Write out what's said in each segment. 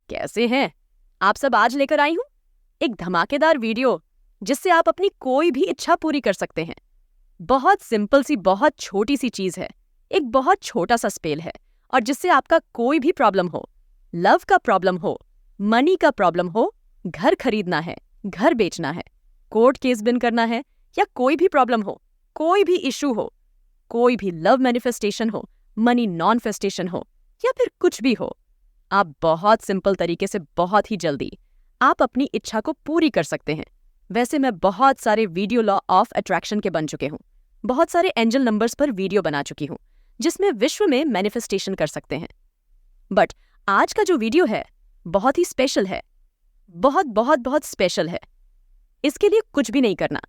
कैसे हैं? आप सब आज लेकर आई हूँ एक धमाकेदार वीडियो जिससे आप अपनी कोई भी इच्छा पूरी कर सकते हैं। बहुत सिंपल सी, बहुत छोटी सी चीज है, एक बहुत छोटा सा स्पेल है, और जिससे आपका कोई भी प्रॉब्लम हो, लव का प्रॉब्लम हो, मनी का प्रॉब्लम हो, घर खरीदना है, घर बेचना है, कोर्ट केस विन करना है, या कोई भी प्रॉब्लम हो, कोई भी इशू हो, कोई भी लव मैनिफेस्टेशन हो, मनी नॉनफेस्टेशन हो, या फिर कुछ भी हो, आप बहुत सिंपल तरीके से बहुत ही जल्दी आप अपनी इच्छा को पूरी कर सकते हैं। वैसे मैं बहुत सारे वीडियो लॉ ऑफ अट्रैक्शन के बन चुके हूँ, बहुत सारे एंजल नंबर्स पर वीडियो बना चुकी हूँ जिसमें विश्व में मैनिफेस्टेशन कर सकते हैं। बट आज का जो वीडियो है बहुत ही स्पेशल है, बहुत बहुत बहुत स्पेशल है। इसके लिए कुछ भी नहीं करना,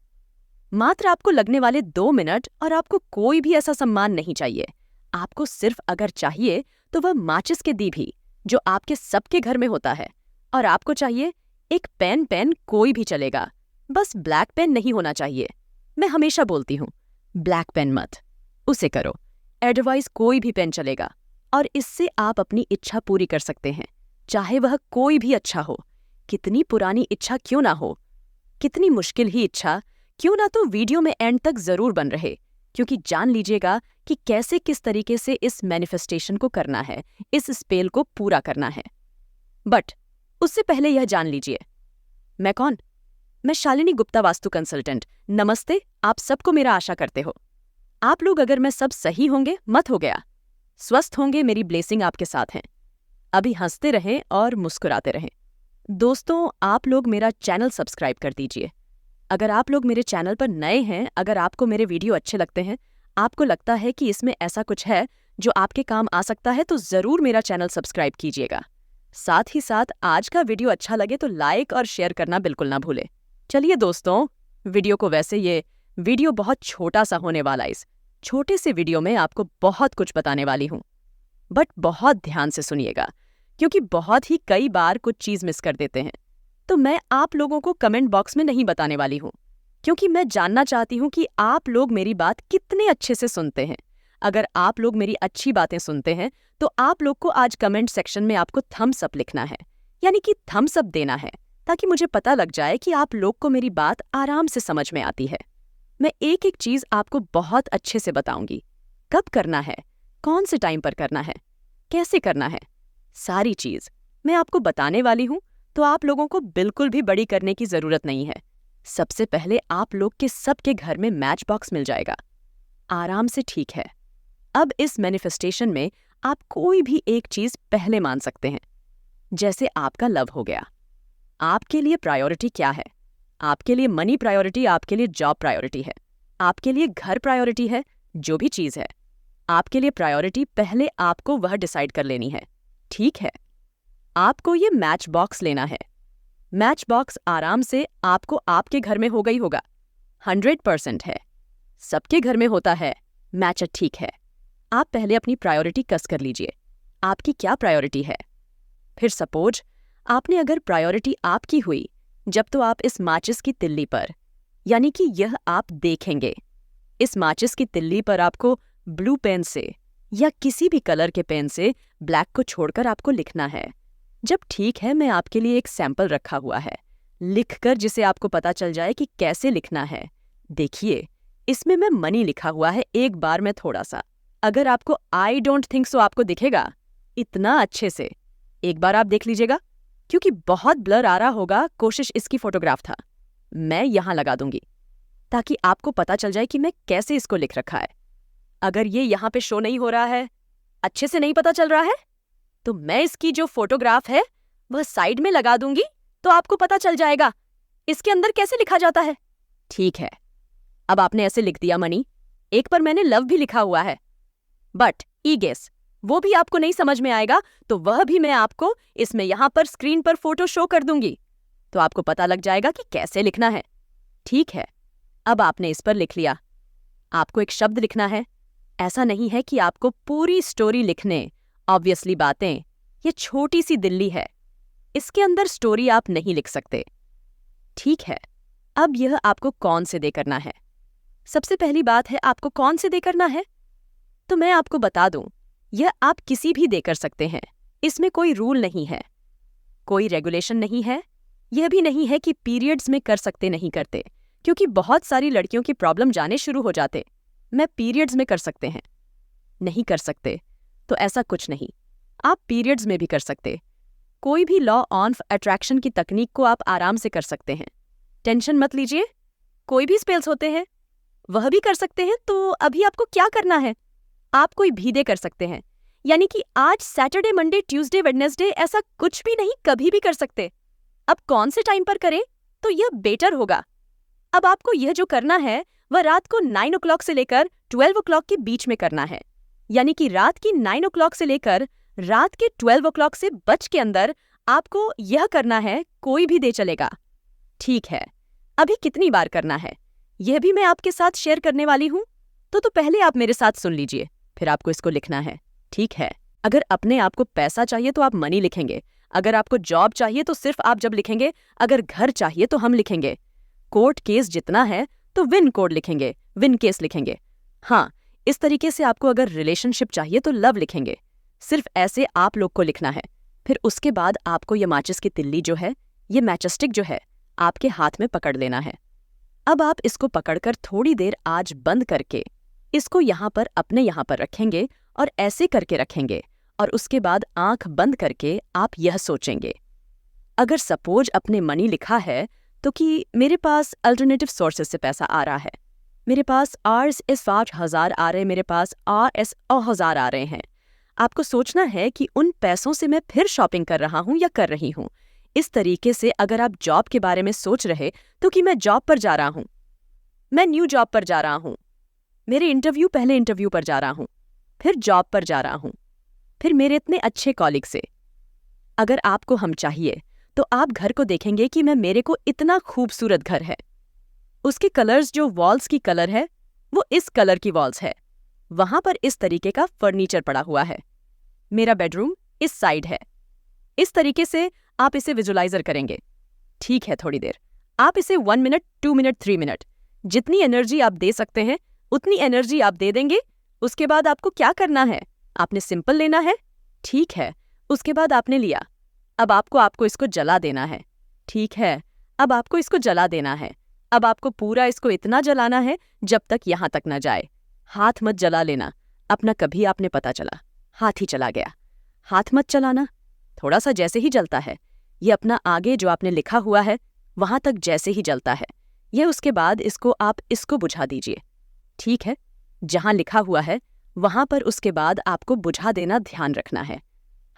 मात्र आपको लगने वाले 2 मिनट, और आपको कोई भी ऐसा सम्मान नहीं चाहिए। आपको सिर्फ अगर चाहिए तो वह माचिस के दीप जो आपके सबके घर में होता है, और आपको चाहिए एक पेन कोई भी चलेगा, बस ब्लैक पेन नहीं होना चाहिए। मैं हमेशा बोलती हूँ, ब्लैक पेन मत, उसे करो, अदरवाइज कोई भी पेन चलेगा, और इससे आप अपनी इच्छा पूरी कर सकते हैं, चाहे वह कोई भी अच्छा हो, कितनी पुरानी इच्छा क्यों ना हो, कितनी मुश्किल ही इच्छा क्यों ना। तो वीडियो में एंड तक जरूर बन रहे, क्योंकि जान लीजिएगा कि कैसे किस तरीके से इस मैनिफेस्टेशन को करना है, इस स्पेल को पूरा करना है। बट उससे पहले यह जान लीजिए, मैं कौन? मैं शालिनी गुप्ता, वास्तु कंसल्टेंट। नमस्ते, आप सबको मेरा आशा करते हो। आप लोग अगर मैं सब सही होंगे मत हो गया, स्वस्थ होंगे, मेरी ब्लेसिंग आपके साथ हैं। अभी हंसते रहें और मुस्कुराते रहें। दोस्तों, आप लोग मेरा चैनल सब्सक्राइब कर दीजिए। अगर आप लोग मेरे चैनल पर नए हैं, अगर आपको मेरे वीडियो अच्छे लगते हैं, आपको लगता है कि इसमें ऐसा कुछ है जो आपके काम आ सकता है, तो ज़रूर मेरा चैनल सब्सक्राइब कीजिएगा। साथ ही साथ आज का वीडियो अच्छा लगे तो लाइक और शेयर करना बिल्कुल ना भूलें। चलिए दोस्तों, वीडियो को, वैसे ये वीडियो बहुत छोटा सा होने वाला, इस छोटे से वीडियो में आपको बहुत कुछ बताने वाली हूँ। बट बहुत ध्यान से सुनिएगा, क्योंकि बहुत ही कई बार कुछ चीज़ मिस कर देते हैं। तो मैं आप लोगों को कमेंट बॉक्स में नहीं बताने वाली हूँ, क्योंकि मैं जानना चाहती हूँ कि आप लोग मेरी बात कितने अच्छे से सुनते हैं। अगर आप लोग मेरी अच्छी बातें सुनते हैं तो आप लोग को आज कमेंट सेक्शन में आपको थम्स अप लिखना है, यानी कि थम्स अप देना है, ताकि मुझे पता लग जाए कि आप लोग को मेरी बात आराम से समझ में आती है। मैं एक एक चीज़ आपको बहुत अच्छे से बताऊंगी, कब करना है, कौन से टाइम पर करना है, कैसे करना है, सारी चीज़ मैं आपको बताने वाली हूँ। तो आप लोगों को बिल्कुल भी बड़ी करने की ज़रूरत नहीं है। सबसे पहले आप लोग के सबके घर में मैच बॉक्स मिल जाएगा, आराम से, ठीक है। अब इस मैनिफेस्टेशन में आप कोई भी एक चीज़ पहले मान सकते हैं, जैसे आपका लव हो गया। आपके लिए प्रायोरिटी क्या है? आपके लिए मनी प्रायोरिटी, आपके लिए जॉब प्रायोरिटी है, आपके लिए घर प्रायोरिटी है, जो भी चीज़ है आपके लिए प्रायोरिटी, पहले आपको वह डिसाइड कर लेनी है, ठीक है। आपको ये मैच बॉक्स लेना है। मैच बॉक्स आराम से आपको आपके घर में हो गई होगा, 100% है, सबके घर में होता है मैच, ठीक है। आप पहले अपनी प्रायोरिटी कस कर लीजिए, आपकी क्या प्रायोरिटी है। फिर सपोज आपने अगर प्रायोरिटी आपकी हुई, जब तो आप इस माचिस की तिल्ली पर, यानी कि यह आप देखेंगे, इस माचिस की तिल्ली पर आपको ब्लू पेन से या किसी भी कलर के पेन से ब्लैक को छोड़कर आपको लिखना है। जब ठीक है, मैं आपके लिए एक सैंपल रखा हुआ है, लिखकर, जिसे आपको पता चल जाए कि कैसे लिखना है। देखिए, इसमें मैं मनी लिखा हुआ है, एक बार में थोड़ा सा, अगर आपको आई डोंट थिंक सो आपको दिखेगा इतना अच्छे से, एक बार आप देख लीजिएगा, क्योंकि बहुत ब्लर आ रहा होगा। कोशिश इसकी फोटोग्राफ था, मैं यहां लगा दूंगी ताकि आपको पता चल जाए कि मैं कैसे इसको लिख रखा है। अगर ये यहां पे शो नहीं हो रहा है, अच्छे से नहीं पता चल रहा है, तो मैं इसकी जो फोटोग्राफ है वह साइड में लगा दूंगी, तो आपको पता चल जाएगा इसके अंदर कैसे लिखा जाता है, ठीक है। अब आपने ऐसे लिख दिया मनी, एक पर मैंने लव भी लिखा हुआ है, बट ई गेस वो भी आपको नहीं समझ में आएगा, तो वह भी मैं आपको इसमें यहां पर स्क्रीन पर फोटो शो कर दूंगी, तो आपको पता लग जाएगा कि कैसे लिखना है, ठीक है। अब आपने इस पर लिख लिया, आपको एक शब्द लिखना है। ऐसा नहीं है कि आपको पूरी स्टोरी लिखने, ऑब्वियसली बातें, ये छोटी सी दिल्ली है, इसके अंदर स्टोरी आप नहीं लिख सकते, ठीक है। अब यह आपको कौन से दे करना है? सबसे पहली बात है, आपको कौन से दे करना है, तो मैं आपको बता दूं, यह आप किसी भी दे कर सकते हैं, इसमें कोई रूल नहीं है। कोई रेगुलेशन नहीं है। यह भी नहीं है कि पीरियड्स में कर सकते नहीं करते, क्योंकि बहुत सारी लड़कियों की प्रॉब्लम जाने शुरू हो जाते। मैं पीरियड्स में कर सकते हैं, नहीं कर सकते तो ऐसा कुछ नहीं, आप पीरियड्स में भी कर सकते। कोई भी लॉ ऑफ अट्रैक्शन की तकनीक को आप आराम से कर सकते हैं। टेंशन मत लीजिए, कोई भी स्पेल्स होते हैं, वह भी कर सकते हैं। तो अभी आपको क्या करना है, आप कोई भीदे कर सकते हैं, यानी कि आज सैटरडे, मंडे, ट्यूसडे, वेडनेसडे ऐसा कुछ भी नहीं, कभी भी कर सकते। अब कौन से टाइम पर करें तो यह बेटर होगा। अब आपको यह जो करना है वह रात को 9 o'clock से लेकर 12 o'clock के बीच में करना है, यानी कि रात की 9 o'clock से लेकर रात के 12 o'clock से बच के अंदर आपको यह करना है, कोई भी दे चलेगा। ठीक है, अभी कितनी बार करना है यह भी मैं आपके साथ शेयर करने वाली हूं। तो पहले आप मेरे साथ सुन लीजिए, फिर आपको इसको लिखना है। ठीक है, अगर अपने आप को पैसा चाहिए तो आप मनी लिखेंगे, अगर आपको जॉब चाहिए तो सिर्फ आप जब लिखेंगे, अगर घर चाहिए तो हम लिखेंगे, कोर्ट केस जितना है तो विन कोड लिखेंगे, विन केस लिखेंगे। हाँ, इस तरीके से आपको अगर रिलेशनशिप चाहिए तो लव लिखेंगे। सिर्फ ऐसे आप लोग को लिखना है। फिर उसके बाद आपको ये माचिस की तिल्ली जो है, ये मैचस्टिक जो है, आपके हाथ में पकड़ लेना है। अब आप इसको पकड़कर थोड़ी देर आज बंद करके इसको यहाँ पर अपने यहाँ पर रखेंगे और ऐसे करके रखेंगे, और उसके बाद आंख बंद करके आप यह सोचेंगे, अगर सपोज अपने मनी लिखा है तो कि मेरे पास अल्टरनेटिव सोर्सेज से पैसा आ रहा है, मेरे पास RS 5,000 आ रहे हैं, मेरे पास RS 1000 आ रहे हैं। आपको सोचना है कि उन पैसों से मैं फिर शॉपिंग कर रहा हूँ या कर रही हूँ। इस तरीके से अगर आप जॉब के बारे में सोच रहे तो कि मैं जॉब पर जा रहा हूँ, मैं न्यू जॉब पर जा रहा हूँ, मेरे पहले इंटरव्यू पर जा रहा हूँ, फिर जॉब पर जा रहा हूँ, फिर मेरे इतने अच्छे कॉलीग से। अगर आपको हम चाहिए तो आप घर को देखेंगे कि मेरे को इतना खूबसूरत घर है, उसके कलर्स जो वॉल्स की कलर है वो इस कलर की वॉल्स है, वहां पर इस तरीके का फर्नीचर पड़ा हुआ है, मेरा बेडरूम इस साइड है। इस तरीके से आप इसे विजुलाइजर करेंगे। ठीक है, थोड़ी देर आप इसे 1 मिनट, 2 मिनट, 3 मिनट, जितनी एनर्जी आप दे सकते हैं उतनी एनर्जी आप दे देंगे। उसके बाद आपको क्या करना है, आपने सिंपल लेना है। ठीक है, उसके बाद आपने लिया, अब आपको इसको जला देना है। ठीक है, अब आपको इसको जला देना है। अब आपको पूरा इसको इतना जलाना है जब तक यहाँ तक ना जाए। हाथ मत जला लेना अपना, कभी आपने पता चला हाथ ही चला गया। हाथ मत चलाना, थोड़ा सा जैसे ही जलता है ये अपना आगे जो आपने लिखा हुआ है वहां तक जैसे ही जलता है ये, उसके बाद इसको बुझा दीजिए। ठीक है, जहां लिखा हुआ है वहां पर उसके बाद आपको बुझा देना, ध्यान रखना है।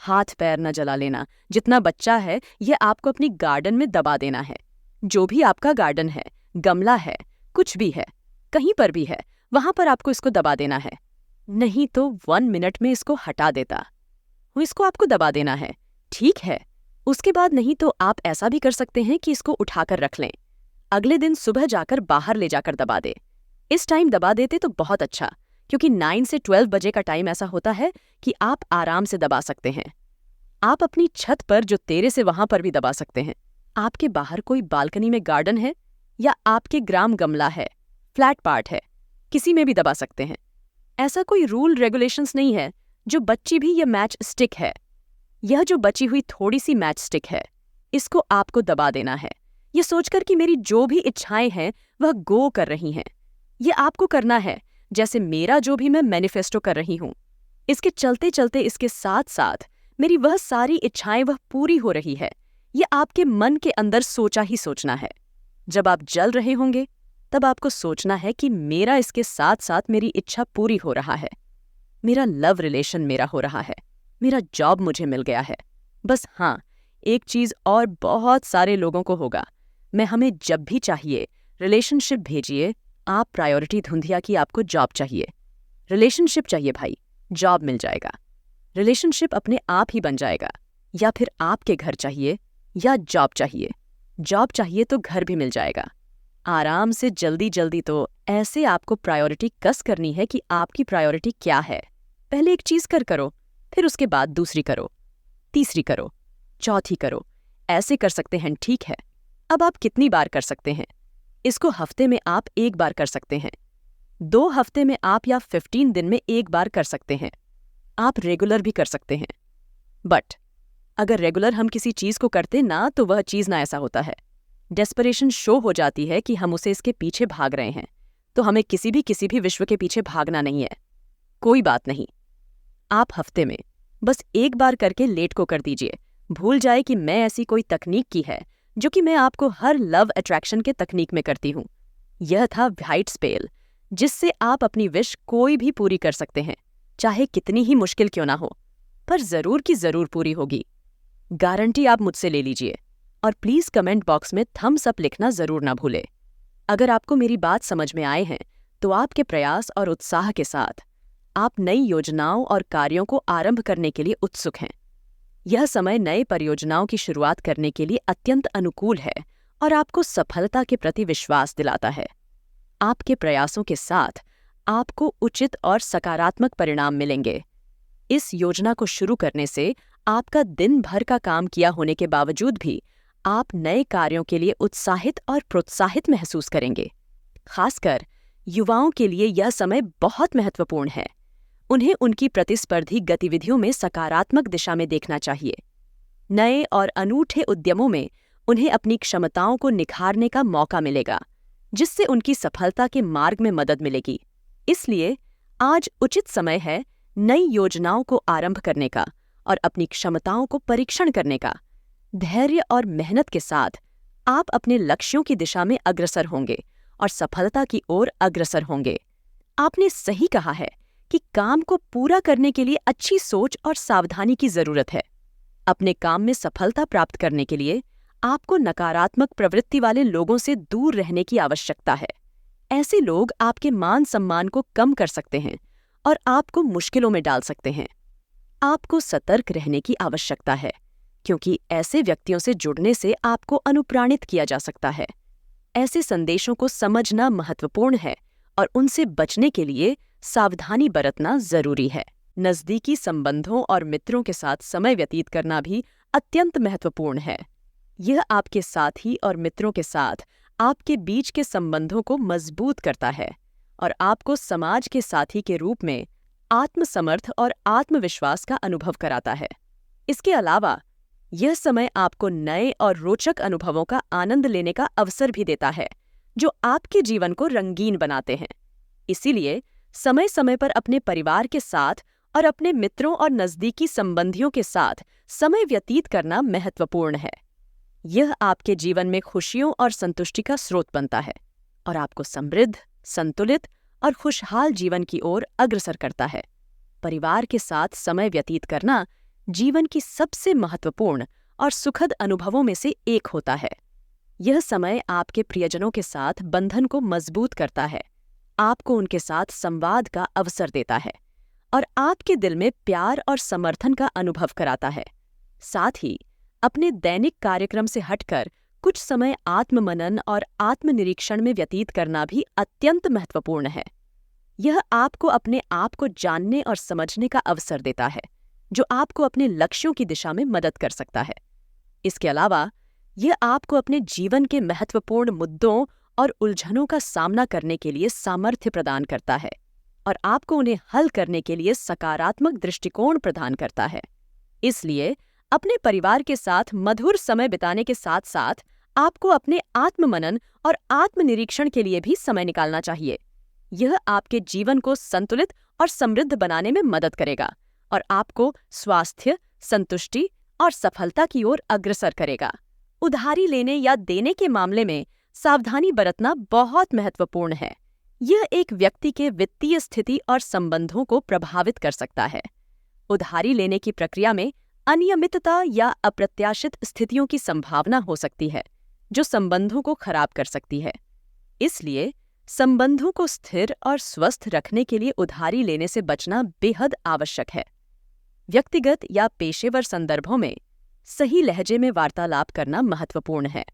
हाथ पैर न जला लेना। जितना बच्चा है ये आपको अपनी गार्डन में दबा देना है। जो भी आपका गार्डन है, गमला है, कुछ भी है, कहीं पर भी है, वहां पर आपको इसको दबा देना है। नहीं तो 1 मिनट में इसको हटा देता, इसको आपको दबा देना है। ठीक है, उसके बाद नहीं तो आप ऐसा भी कर सकते हैं कि इसको उठाकर रख लें, अगले दिन सुबह जाकर बाहर ले जाकर दबा दे। इस टाइम दबा देते तो बहुत अच्छा, क्योंकि 9 से 12 बजे का टाइम ऐसा होता है कि आप आराम से दबा सकते हैं। आप अपनी छत पर जो तेरे से वहां पर भी दबा सकते हैं। आपके बाहर कोई बालकनी में गार्डन है या आपके ग्राम गमला है, फ्लैट पार्ट है, किसी में भी दबा सकते हैं। ऐसा कोई रूल रेगुलेशंस नहीं है। जो बच्ची भी ये मैच स्टिक है, यह जो बची हुई थोड़ी सी मैच स्टिक है, इसको आपको दबा देना है, ये सोचकर कि मेरी जो भी इच्छाएं हैं वह गो कर रही हैं। ये आपको करना है जैसे मेरा जो भी मैं मैनिफेस्टो कर रही हूं। इसके चलते चलते इसके साथ साथ मेरी वह सारी इच्छाएं वह पूरी हो रही है। ये आपके मन के अंदर सोचा ही सोचना है। जब आप जल रहे होंगे तब आपको सोचना है कि मेरा इसके साथ साथ मेरी इच्छा पूरी हो रहा है, मेरा लव रिलेशन मेरा हो रहा है, मेरा जॉब मुझे मिल गया है। बस हाँ, एक चीज और बहुत सारे लोगों को होगा, मैं हमें जब भी चाहिए रिलेशनशिप भेजिए, आप प्रायोरिटी ढूंढिए कि आपको जॉब चाहिए, रिलेशनशिप चाहिए भाई, जॉब मिल जाएगा, रिलेशनशिप अपने आप ही बन जाएगा। या फिर आपके घर चाहिए या जॉब चाहिए, जॉब चाहिए तो घर भी मिल जाएगा। आराम से जल्दी जल्दी तो ऐसे आपको प्रायोरिटी कस करनी है कि आपकी प्रायोरिटी क्या है। पहले एक चीज करो, फिर उसके बाद दूसरी करो, तीसरी करो, चौथी करो, ऐसे कर सकते हैं। ठीक है, अब आप कितनी बार कर सकते हैं इसको? हफ्ते में आप 1 बार कर सकते हैं, 2 हफ्ते में आप या 15 दिन में 1 बार कर सकते हैं, आप रेगुलर भी कर सकते हैं। बट अगर रेगुलर हम किसी चीज को करते ना तो वह चीज ना ऐसा होता है। डेस्परेशन शो हो जाती है कि हम उसे इसके पीछे भाग रहे हैं, तो हमें किसी भी विश्व के पीछे भागना नहीं है। कोई बात नहीं, आप हफ्ते में बस एक बार करके लेट को कर दीजिए। भूल जाए कि मैं ऐसी कोई तकनीक की है जो कि मैं आपको हर लव अट्रैक्शन के तकनीक में करती हूँ। यह था व्हाइट स्पेल, जिससे आप अपनी विश कोई भी पूरी कर सकते हैं, चाहे कितनी ही मुश्किल क्यों ना हो, पर जरूर की जरूर पूरी होगी। गारंटी आप मुझसे ले लीजिए। और प्लीज कमेंट बॉक्स में थम्स अप लिखना जरूर ना भूले। अगर आपको मेरी बात समझ में आए हैं तो आपके प्रयास और उत्साह के साथ आप नई योजनाओं और कार्यों को आरंभ करने के लिए उत्सुक हैं। यह समय नए परियोजनाओं की शुरुआत करने के लिए अत्यंत अनुकूल है और आपको सफलता के प्रति विश्वास दिलाता है। आपके प्रयासों के साथ आपको उचित और सकारात्मक परिणाम मिलेंगे। इस योजना को शुरू करने से आपका दिन भर का काम किया होने के बावजूद भी आप नए कार्यों के लिए उत्साहित और प्रोत्साहित महसूस करेंगे। खासकर युवाओं के लिए यह समय बहुत महत्वपूर्ण है। उन्हें उनकी प्रतिस्पर्धी गतिविधियों में सकारात्मक दिशा में देखना चाहिए। नए और अनूठे उद्यमों में उन्हें अपनी क्षमताओं को निखारने का मौका मिलेगा, जिससे उनकी सफलता के मार्ग में मदद मिलेगी। इसलिए आज उचित समय है नई योजनाओं को आरंभ करने का और अपनी क्षमताओं को परीक्षण करने का। धैर्य और मेहनत के साथ आप अपने लक्ष्यों की दिशा में अग्रसर होंगे और सफलता की ओर अग्रसर होंगे। आपने सही कहा है कि काम को पूरा करने के लिए अच्छी सोच और सावधानी की जरूरत है। अपने काम में सफलता प्राप्त करने के लिए आपको नकारात्मक प्रवृत्ति वाले लोगों से दूर रहने की आवश्यकता है। ऐसे लोग आपके मान सम्मान को कम कर सकते हैं और आपको मुश्किलों में डाल सकते हैं। आपको सतर्क रहने की आवश्यकता है, क्योंकि ऐसे व्यक्तियों से जुड़ने से आपको अनुप्राणित किया जा सकता है। ऐसे संदेशों को समझना महत्वपूर्ण है और उनसे बचने के लिए सावधानी बरतना जरूरी है। नज़दीकी संबंधों और मित्रों के साथ समय व्यतीत करना भी अत्यंत महत्वपूर्ण है। यह आपके साथी और मित्रों के साथ आपके बीच के संबंधों को मजबूत करता है और आपको समाज के साथी के रूप में आत्मसमर्थ और आत्मविश्वास का अनुभव कराता है। इसके अलावा यह समय आपको नए और रोचक अनुभवों का आनंद लेने का अवसर भी देता है, जो आपके जीवन को रंगीन बनाते हैं। इसीलिए समय समय पर अपने परिवार के साथ और अपने मित्रों और नज़दीकी संबंधियों के साथ समय व्यतीत करना महत्वपूर्ण है। यह आपके जीवन में खुशियों और संतुष्टि का स्रोत बनता है और आपको समृद्ध, संतुलित और खुशहाल जीवन की ओर अग्रसर करता है। परिवार के साथ समय व्यतीत करना जीवन की सबसे महत्वपूर्ण और सुखद अनुभवों में से एक होता है। यह समय आपके प्रियजनों के साथ बंधन को मजबूत करता है, आपको उनके साथ संवाद का अवसर देता है और आपके दिल में प्यार और समर्थन का अनुभव कराता है। साथ ही अपने दैनिक कार्यक्रम से हटकर कुछ समय आत्ममनन और आत्मनिरीक्षण में व्यतीत करना भी अत्यंत महत्वपूर्ण है। यह आपको अपने आप को जानने और समझने का अवसर देता है, जो आपको अपने लक्ष्यों की दिशा में मदद कर सकता है। इसके अलावा यह आपको अपने जीवन के महत्वपूर्ण मुद्दों और उलझनों का सामना करने के लिए सामर्थ्य प्रदान करता है और आपको उन्हें हल करने के लिए सकारात्मक दृष्टिकोण प्रदान करता है। इसलिए अपने परिवार के साथ मधुर समय बिताने के साथ साथ आपको अपने आत्ममनन और आत्मनिरीक्षण के लिए भी समय निकालना चाहिए। यह आपके जीवन को संतुलित और समृद्ध बनाने में मदद करेगा और आपको स्वास्थ्य, संतुष्टि और सफलता की ओर अग्रसर करेगा। उधारी लेने या देने के मामले में सावधानी बरतना बहुत महत्वपूर्ण है। यह एक व्यक्ति के वित्तीय स्थिति और संबंधों को प्रभावित कर सकता है। उधारी लेने की प्रक्रिया में अनियमितता या अप्रत्याशित स्थितियों की संभावना हो सकती है, जो संबंधों को खराब कर सकती है। इसलिए संबंधों को स्थिर और स्वस्थ रखने के लिए उधारी लेने से बचना बेहद आवश्यक है। व्यक्तिगत या पेशेवर संदर्भों में सही लहजे में वार्तालाप करना महत्वपूर्ण है।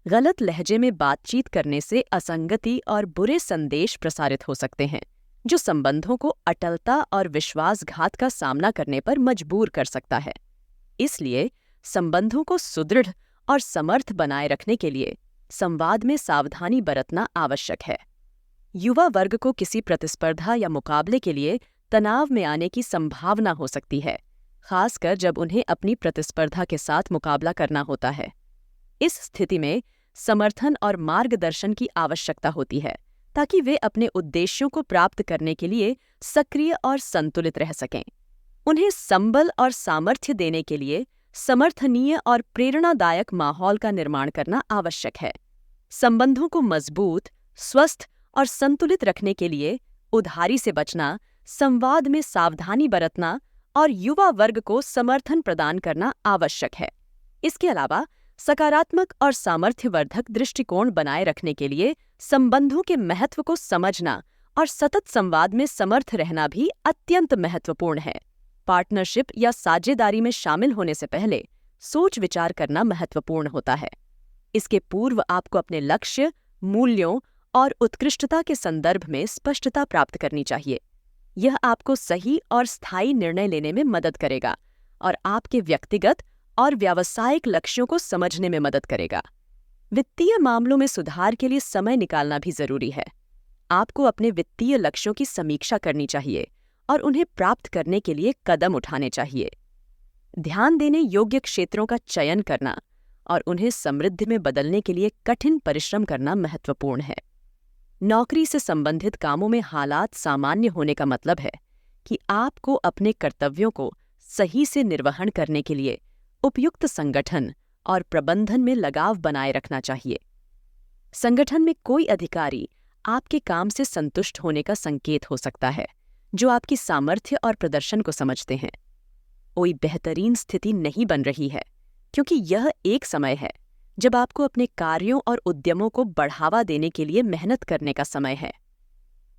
गलत लहजे में बातचीत करने से असंगति और बुरे संदेश प्रसारित हो सकते हैं, जो संबंधों को अटलता और विश्वासघात का सामना करने पर मजबूर कर सकता है। इसलिए संबंधों को सुदृढ़ और समर्थ बनाए रखने के लिए संवाद में सावधानी बरतना आवश्यक है। युवा वर्ग को किसी प्रतिस्पर्धा या मुकाबले के लिए तनाव में आने की संभावना हो सकती है, खासकर जब उन्हें अपनी प्रतिस्पर्धा के साथ मुकाबला करना होता है। इस स्थिति में समर्थन और मार्गदर्शन की आवश्यकता होती है ताकि वे अपने उद्देश्यों को प्राप्त करने के लिए सक्रिय और संतुलित रह सकें। उन्हें संबल और सामर्थ्य देने के लिए समर्थनीय और प्रेरणादायक माहौल का निर्माण करना आवश्यक है। संबंधों को मजबूत, स्वस्थ और संतुलित रखने के लिए उधारी से बचना, संवाद में सावधानी बरतना और युवा वर्ग को समर्थन प्रदान करना आवश्यक है। इसके अलावा सकारात्मक और सामर्थ्यवर्धक दृष्टिकोण बनाए रखने के लिए संबंधों के महत्व को समझना और सतत संवाद में समर्थ रहना भी अत्यंत महत्वपूर्ण है। पार्टनरशिप या साझेदारी में शामिल होने से पहले सोच विचार करना महत्वपूर्ण होता है। इसके पूर्व आपको अपने लक्ष्य, मूल्यों और उत्कृष्टता के संदर्भ में स्पष्टता प्राप्त करनी चाहिए। यह आपको सही और स्थायी निर्णय लेने में मदद करेगा और आपके व्यक्तिगत और व्यावसायिक लक्ष्यों को समझने में मदद करेगा। वित्तीय मामलों में सुधार के लिए समय निकालना भी जरूरी है। आपको अपने वित्तीय लक्ष्यों की समीक्षा करनी चाहिए और उन्हें प्राप्त करने के लिए कदम उठाने चाहिए। ध्यान देने योग्य क्षेत्रों का चयन करना और उन्हें समृद्धि में बदलने के लिए कठिन परिश्रम करना महत्वपूर्ण है। नौकरी से संबंधित कामों में हालात सामान्य होने का मतलब है कि आपको अपने कर्तव्यों को सही से निर्वहन करने के लिए उपयुक्त संगठन और प्रबंधन में लगाव बनाए रखना चाहिए। संगठन में कोई अधिकारी आपके काम से संतुष्ट होने का संकेत हो सकता है, जो आपकी सामर्थ्य और प्रदर्शन को समझते हैं। कोई बेहतरीन स्थिति नहीं बन रही है, क्योंकि यह एक समय है जब आपको अपने कार्यों और उद्यमों को बढ़ावा देने के लिए मेहनत करने का समय है।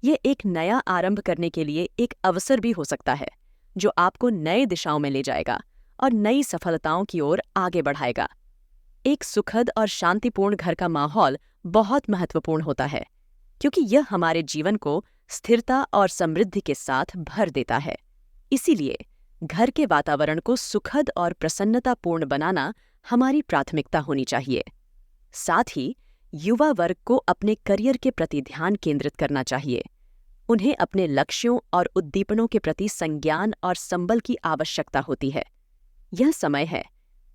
यह एक नया आरंभ करने के लिए एक अवसर भी हो सकता है, जो आपको नए दिशाओं में ले जाएगा और नई सफलताओं की ओर आगे बढ़ाएगा। एक सुखद और शांतिपूर्ण घर का माहौल बहुत महत्वपूर्ण होता है, क्योंकि यह हमारे जीवन को स्थिरता और समृद्धि के साथ भर देता है। इसीलिए घर के वातावरण को सुखद और प्रसन्नतापूर्ण बनाना हमारी प्राथमिकता होनी चाहिए। साथ ही युवा वर्ग को अपने करियर के प्रति ध्यान केंद्रित करना चाहिए। उन्हें अपने लक्ष्यों और उद्दीपनों के प्रति संज्ञान और संबल की आवश्यकता होती है। यह समय है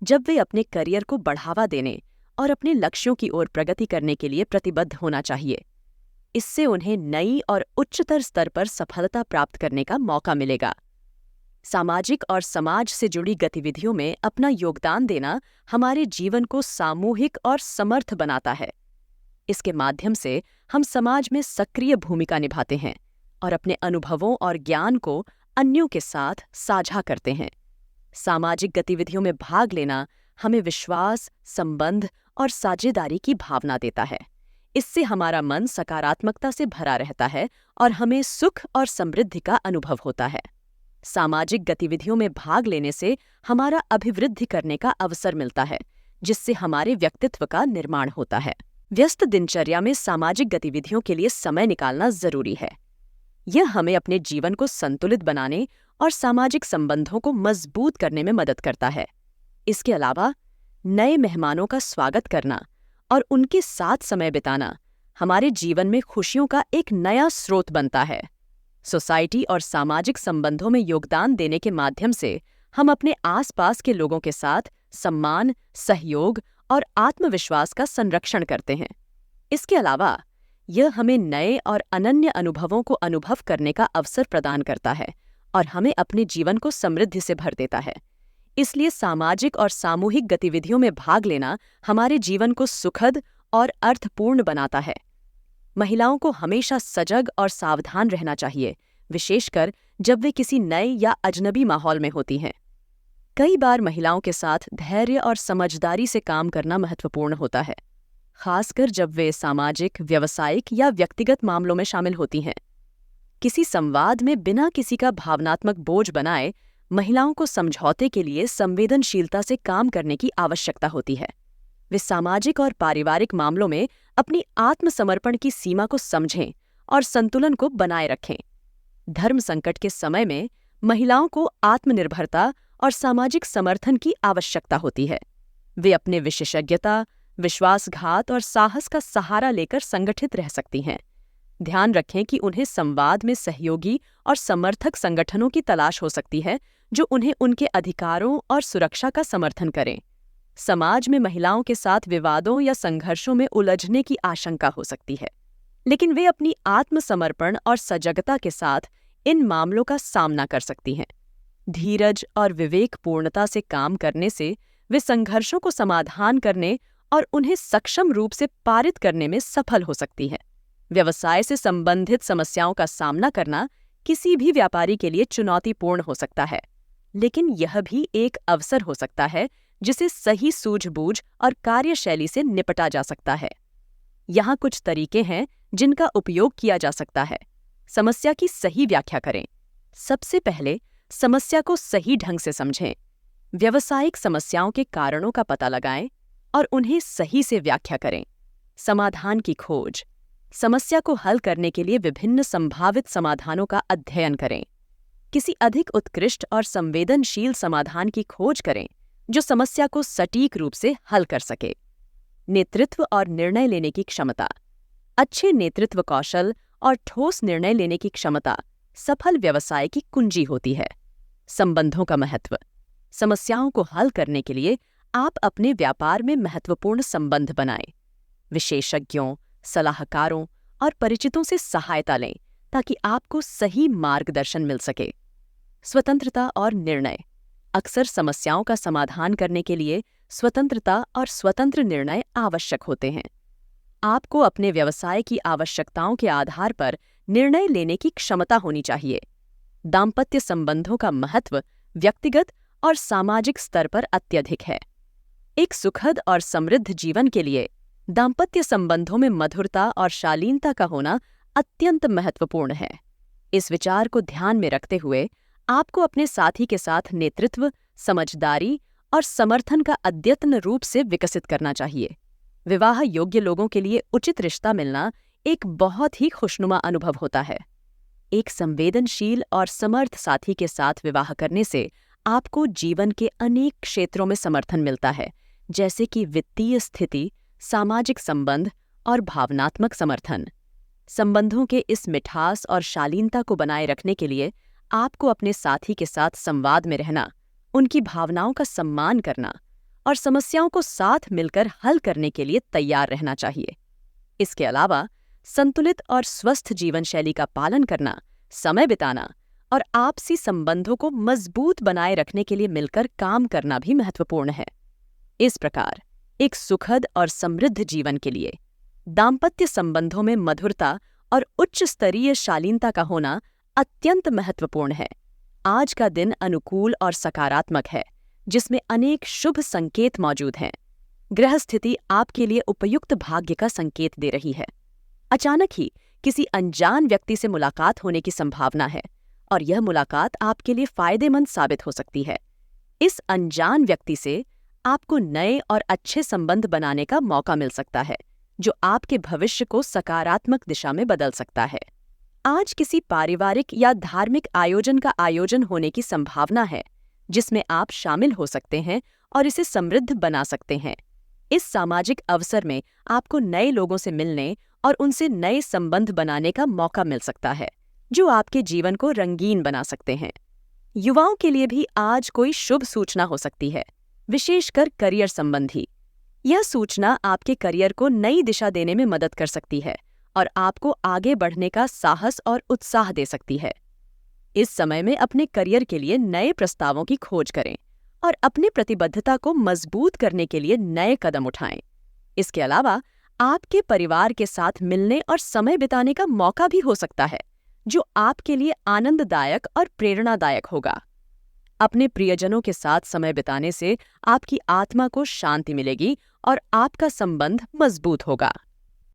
जब वे अपने करियर को बढ़ावा देने और अपने लक्ष्यों की ओर प्रगति करने के लिए प्रतिबद्ध होना चाहिए। इससे उन्हें नई और उच्चतर स्तर पर सफलता प्राप्त करने का मौका मिलेगा। सामाजिक और समाज से जुड़ी गतिविधियों में अपना योगदान देना हमारे जीवन को सामूहिक और समर्थ बनाता है। इसके माध्यम से हम समाज में सक्रिय भूमिका निभाते हैं और अपने अनुभवों और ज्ञान को अन्यों के साथ साझा करते हैं। सामाजिक गतिविधियों में भाग लेना हमें विश्वास, संबंध और साझेदारी की भावना देता है। इससे हमारा मन सकारात्मकता से भरा रहता है और हमें सुख और समृद्धि का अनुभव होता है। सामाजिक गतिविधियों में भाग लेने से हमारा अभिवृद्धि करने का अवसर मिलता है, जिससे हमारे व्यक्तित्व का निर्माण होता है। व्यस्त दिनचर्या में सामाजिक गतिविधियों के लिए समय निकालना जरूरी है। यह हमें अपने जीवन को संतुलित बनाने और सामाजिक संबंधों को मजबूत करने में मदद करता है। इसके अलावा नए मेहमानों का स्वागत करना और उनके साथ समय बिताना हमारे जीवन में खुशियों का एक नया स्रोत बनता है। सोसाइटी और सामाजिक संबंधों में योगदान देने के माध्यम से हम अपने आसपास के लोगों के साथ सम्मान, सहयोग और आत्मविश्वास का संरक्षण करते हैं। इसके अलावा यह हमें नए और अनन्य अनुभवों को अनुभव करने का अवसर प्रदान करता है और हमें अपने जीवन को समृद्धि से भर देता है। इसलिए सामाजिक और सामूहिक गतिविधियों में भाग लेना हमारे जीवन को सुखद और अर्थपूर्ण बनाता है। महिलाओं को हमेशा सजग और सावधान रहना चाहिए, विशेषकर जब वे किसी नए या अजनबी माहौल में होती हैं। कई बार महिलाओं के साथ धैर्य और समझदारी से काम करना महत्वपूर्ण होता है, खासकर जब वे सामाजिक, व्यावसायिक या व्यक्तिगत मामलों में शामिल होती हैं। किसी संवाद में बिना किसी का भावनात्मक बोझ बनाए महिलाओं को समझौते के लिए संवेदनशीलता से काम करने की आवश्यकता होती है। वे सामाजिक और पारिवारिक मामलों में अपनी आत्मसमर्पण की सीमा को समझें और संतुलन को बनाए रखें। धर्म संकट के समय में महिलाओं को आत्मनिर्भरता और सामाजिक समर्थन की आवश्यकता होती है। वे अपने विशेषज्ञता, विश्वासघात और साहस का सहारा लेकर संगठित रह सकती हैं। ध्यान रखें कि उन्हें संवाद में सहयोगी और समर्थक संगठनों की तलाश हो सकती है, जो उन्हें उनके अधिकारों और सुरक्षा का समर्थन करें। समाज में महिलाओं के साथ विवादों या संघर्षों में उलझने की आशंका हो सकती है, लेकिन वे अपनी आत्मसमर्पण और सजगता के साथ इन मामलों का सामना कर सकती हैं। धीरज और विवेकपूर्णता से काम करने से वे संघर्षों को समाधान करने और उन्हें सक्षम रूप से पारित करने में सफल हो सकती हैं। व्यवसाय से संबंधित समस्याओं का सामना करना किसी भी व्यापारी के लिए चुनौतीपूर्ण हो सकता है, लेकिन यह भी एक अवसर हो सकता है जिसे सही सूझबूझ और कार्यशैली से निपटा जा सकता है। यहाँ कुछ तरीके हैं जिनका उपयोग किया जा सकता है। समस्या की सही व्याख्या करें। सबसे पहले समस्या को सही ढंग से समझें। व्यावसायिक समस्याओं के कारणों का पता लगाएं और उन्हें सही से व्याख्या करें। समाधान की खोज। समस्या को हल करने के लिए विभिन्न संभावित समाधानों का अध्ययन करें। किसी अधिक उत्कृष्ट और संवेदनशील समाधान की खोज करें जो समस्या को सटीक रूप से हल कर सके। नेतृत्व और निर्णय लेने की क्षमता। अच्छे नेतृत्व कौशल और ठोस निर्णय लेने की क्षमता सफल व्यवसाय की कुंजी होती है। संबंधों का महत्व। समस्याओं को हल करने के लिए आप अपने व्यापार में महत्वपूर्ण संबंध बनाएं। विशेषज्ञों, सलाहकारों और परिचितों से सहायता लें ताकि आपको सही मार्गदर्शन मिल सके। स्वतंत्रता और निर्णय। अक्सर समस्याओं का समाधान करने के लिए स्वतंत्रता और स्वतंत्र निर्णय आवश्यक होते हैं। आपको अपने व्यवसाय की आवश्यकताओं के आधार पर निर्णय लेने की क्षमता होनी चाहिए। दाम्पत्य संबंधों का महत्व व्यक्तिगत और सामाजिक स्तर पर अत्यधिक है। एक सुखद और समृद्ध जीवन के लिए दाम्पत्य संबंधों में मधुरता और शालीनता का होना अत्यंत महत्वपूर्ण है। इस विचार को ध्यान में रखते हुए आपको अपने साथी के साथ नेतृत्व, समझदारी और समर्थन का अद्यतन रूप से विकसित करना चाहिए। विवाह योग्य लोगों के लिए उचित रिश्ता मिलना एक बहुत ही खुशनुमा अनुभव होता है। एक संवेदनशील और समर्थ साथी के साथ विवाह करने से आपको जीवन के अनेक क्षेत्रों में समर्थन मिलता है, जैसे कि वित्तीय स्थिति, सामाजिक संबंध और भावनात्मक समर्थन। संबंधों के इस मिठास और शालीनता को बनाए रखने के लिए आपको अपने साथी के साथ संवाद में रहना, उनकी भावनाओं का सम्मान करना और समस्याओं को साथ मिलकर हल करने के लिए तैयार रहना चाहिए। इसके अलावा संतुलित और स्वस्थ जीवन शैली का पालन करना, समय बिताना और आपसी संबंधों को मजबूत बनाए रखने के लिए मिलकर काम करना भी महत्वपूर्ण है। इस प्रकार एक सुखद और समृद्ध जीवन के लिए दाम्पत्य संबंधों में मधुरता और उच्च स्तरीय शालीनता का होना अत्यंत महत्वपूर्ण है। आज का दिन अनुकूल और सकारात्मक है, जिसमें अनेक शुभ संकेत मौजूद हैं। ग्रह स्थिति आपके लिए उपयुक्त भाग्य का संकेत दे रही है। अचानक ही किसी अनजान व्यक्ति से मुलाकात होने की संभावना है और यह मुलाकात आपके लिए फायदेमंद साबित हो सकती है। इस अनजान व्यक्ति से आपको नए और अच्छे संबंध बनाने का मौका मिल सकता है, जो आपके भविष्य को सकारात्मक दिशा में बदल सकता है। आज किसी पारिवारिक या धार्मिक आयोजन का आयोजन होने की संभावना है, जिसमें आप शामिल हो सकते हैं और इसे समृद्ध बना सकते हैं। इस सामाजिक अवसर में आपको नए लोगों से मिलने और उनसे नए संबंध बनाने का मौका मिल सकता है, जो आपके जीवन को रंगीन बना सकते हैं। युवाओं के लिए भी आज कोई शुभ सूचना हो सकती है, विशेषकर करियर संबंधी। यह सूचना आपके करियर को नई दिशा देने में मदद कर सकती है और आपको आगे बढ़ने का साहस और उत्साह दे सकती है। इस समय में अपने करियर के लिए नए प्रस्तावों की खोज करें और अपनी प्रतिबद्धता को मजबूत करने के लिए नए कदम उठाएं। इसके अलावा आपके परिवार के साथ मिलने और समय बिताने का मौका भी हो सकता है, जो आपके लिए आनंददायक और प्रेरणादायक होगा। अपने प्रियजनों के साथ समय बिताने से आपकी आत्मा को शांति मिलेगी और आपका संबंध मजबूत होगा।